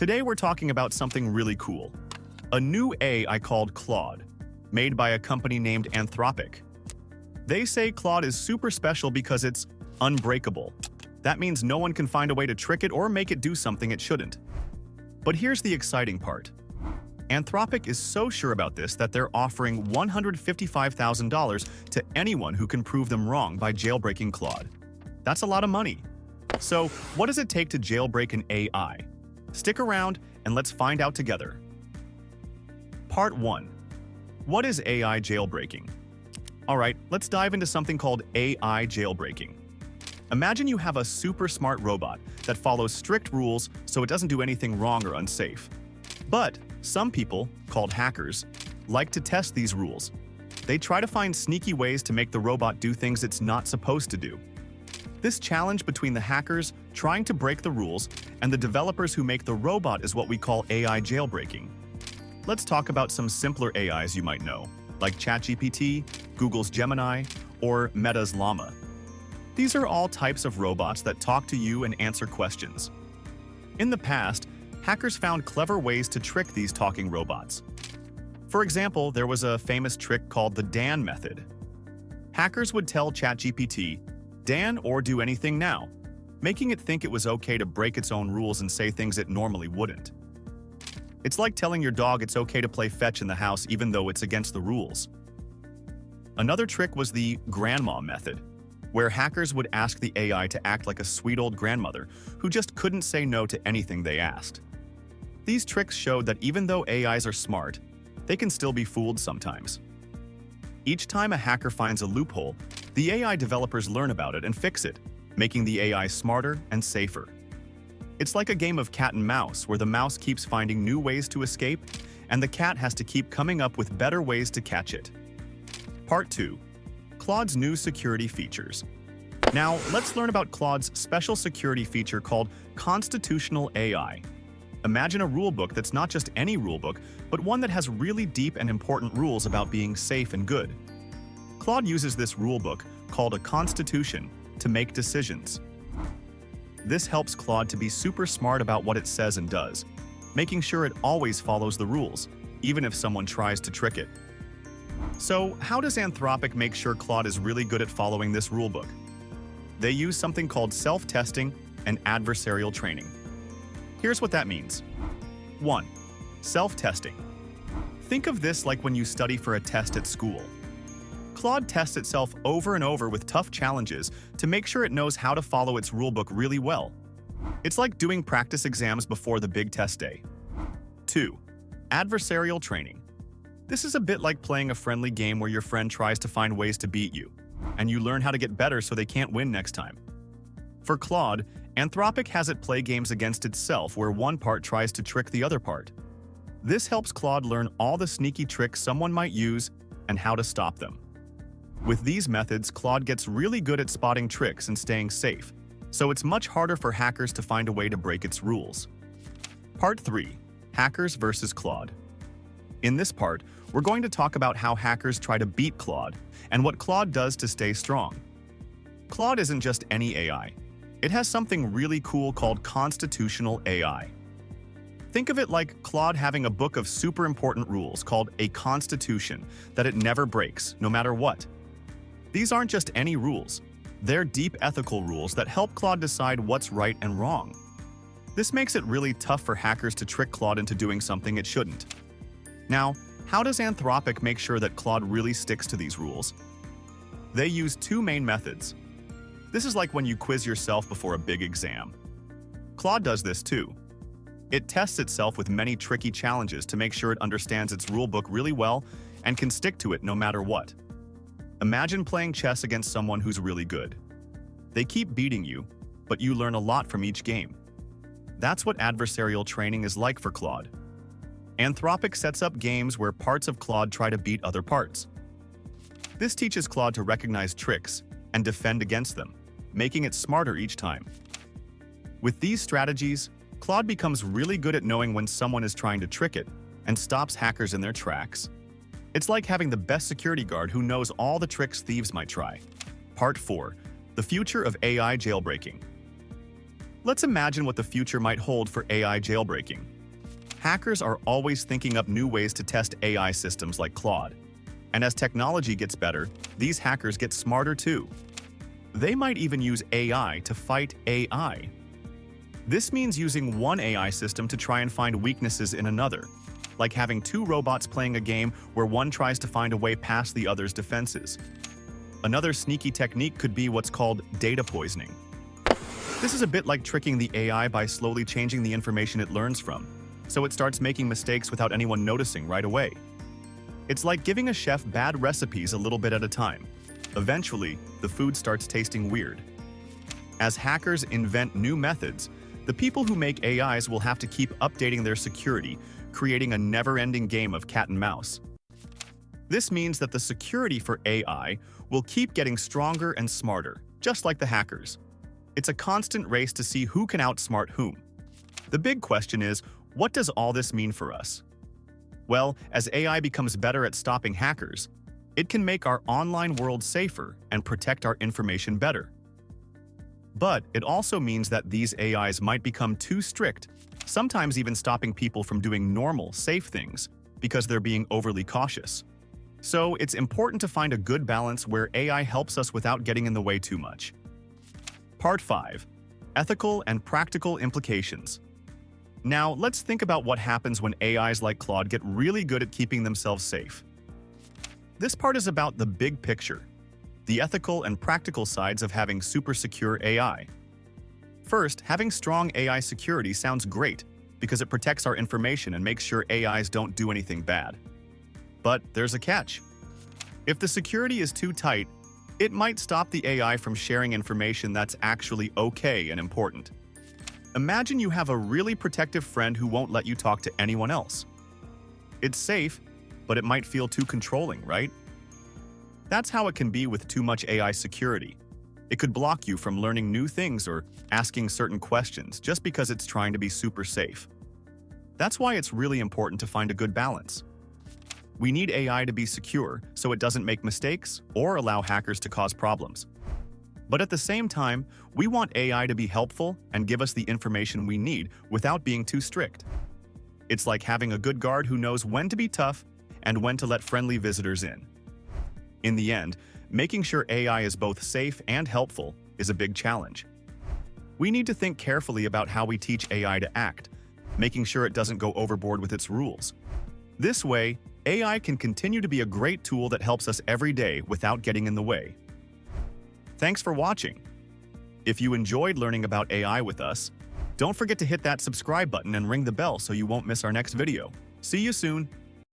Today we're talking about something really cool. A new AI called Claude, made by a company named Anthropic. They say Claude is super special because it's unbreakable. That means no one can find a way to trick it or make it do something it shouldn't. But here's the exciting part. Anthropic is so sure about this that they're offering $155,000 to anyone who can prove them wrong by jailbreaking Claude. That's a lot of money. So, what does it take to jailbreak an AI? Stick around and let's find out together. Part 1. What is AI jailbreaking? Alright, let's dive into something called AI jailbreaking. Imagine you have a super smart robot that follows strict rules so it doesn't do anything wrong or unsafe. But some people, called hackers, like to test these rules. They try to find sneaky ways to make the robot do things it's not supposed to do. This challenge between the hackers trying to break the rules and the developers who make the robot is what we call AI jailbreaking. Let's talk about some simpler AIs you might know, like ChatGPT, Google's Gemini, or Meta's Llama. These are all types of robots that talk to you and answer questions. In the past, hackers found clever ways to trick these talking robots. For example, there was a famous trick called the Dan method. Hackers would tell ChatGPT, "Dan or do anything now," making it think it was okay to break its own rules and say things it normally wouldn't. It's like telling your dog it's okay to play fetch in the house even though it's against the rules. Another trick was the grandma method, where hackers would ask the AI to act like a sweet old grandmother who just couldn't say no to anything they asked. These tricks showed that even though AIs are smart, they can still be fooled sometimes. Each time a hacker finds a loophole, the AI developers learn about it and fix it, making the AI smarter and safer. It's like a game of cat and mouse where the mouse keeps finding new ways to escape and the cat has to keep coming up with better ways to catch it. Part 2. Claude's new security features. Now, let's learn about Claude's special security feature called Constitutional AI. Imagine a rulebook that's not just any rulebook, but one that has really deep and important rules about being safe and good. Claude uses this rulebook, called a constitution, to make decisions. This helps Claude to be super smart about what it says and does, making sure it always follows the rules, even if someone tries to trick it. So, how does Anthropic make sure Claude is really good at following this rulebook? They use something called self-testing and adversarial training. Here's what that means. 1. Self-testing. Think of this like when you study for a test at school. Claude tests itself over and over with tough challenges to make sure it knows how to follow its rulebook really well. It's like doing practice exams before the big test day. 2. Adversarial training. This is a bit like playing a friendly game where your friend tries to find ways to beat you, and you learn how to get better so they can't win next time. For Claude, Anthropic has it play games against itself where one part tries to trick the other part. This helps Claude learn all the sneaky tricks someone might use and how to stop them. With these methods, Claude gets really good at spotting tricks and staying safe, so it's much harder for hackers to find a way to break its rules. Part 3. Hackers versus Claude. In this part, we're going to talk about how hackers try to beat Claude and what Claude does to stay strong. Claude isn't just any AI. It has something really cool called constitutional AI. Think of it like Claude having a book of super important rules called a constitution that it never breaks, no matter what. These aren't just any rules. They're deep ethical rules that help Claude decide what's right and wrong. This makes it really tough for hackers to trick Claude into doing something it shouldn't. Now, how does Anthropic make sure that Claude really sticks to these rules? They use two main methods. This is like when you quiz yourself before a big exam. Claude does this too. It tests itself with many tricky challenges to make sure it understands its rulebook really well and can stick to it no matter what. Imagine playing chess against someone who's really good. They keep beating you, but you learn a lot from each game. That's what adversarial training is like for Claude. Anthropic sets up games where parts of Claude try to beat other parts. This teaches Claude to recognize tricks and defend against them, making it smarter each time. With these strategies, Claude becomes really good at knowing when someone is trying to trick it and stops hackers in their tracks. It's like having the best security guard who knows all the tricks thieves might try. Part 4. The future of AI jailbreaking. Let's imagine what the future might hold for AI jailbreaking. Hackers are always thinking up new ways to test AI systems like Claude. And as technology gets better, these hackers get smarter too. They might even use AI to fight AI. This means using one AI system to try and find weaknesses in another, like having two robots playing a game where one tries to find a way past the other's defenses. Another sneaky technique could be what's called data poisoning. This is a bit like tricking the AI by slowly changing the information it learns from, so it starts making mistakes without anyone noticing right away. It's like giving a chef bad recipes a little bit at a time. Eventually, the food starts tasting weird. As hackers invent new methods, the people who make AIs will have to keep updating their security, creating a never-ending game of cat and mouse. This means that the security for AI will keep getting stronger and smarter, just like the hackers. It's a constant race to see who can outsmart whom. The big question is, what does all this mean for us? Well, as AI becomes better at stopping hackers, it can make our online world safer and protect our information better. But it also means that these AIs might become too strict, sometimes even stopping people from doing normal, safe things because they're being overly cautious. So it's important to find a good balance where AI helps us without getting in the way too much. Part 5. Ethical and practical implications. Now, let's think about what happens when AIs like Claude get really good at keeping themselves safe. This part is about the big picture, the ethical and practical sides of having super secure AI. First, having strong AI security sounds great because it protects our information and makes sure AIs don't do anything bad. But there's a catch. If the security is too tight, it might stop the AI from sharing information that's actually okay and important. Imagine you have a really protective friend who won't let you talk to anyone else. It's safe, but it might feel too controlling, right? That's how it can be with too much AI security. It could block you from learning new things or asking certain questions just because it's trying to be super safe. That's why it's really important to find a good balance. We need AI to be secure so it doesn't make mistakes or allow hackers to cause problems. But at the same time, we want AI to be helpful and give us the information we need without being too strict. It's like having a good guard who knows when to be tough and when to let friendly visitors in. In the end, making sure AI is both safe and helpful is a big challenge. We need to think carefully about how we teach AI to act, making sure it doesn't go overboard with its rules. This way, AI can continue to be a great tool that helps us every day without getting in the way. Thanks for watching. If you enjoyed learning about AI with us, don't forget to hit that subscribe button and ring the bell so you won't miss our next video. See you soon!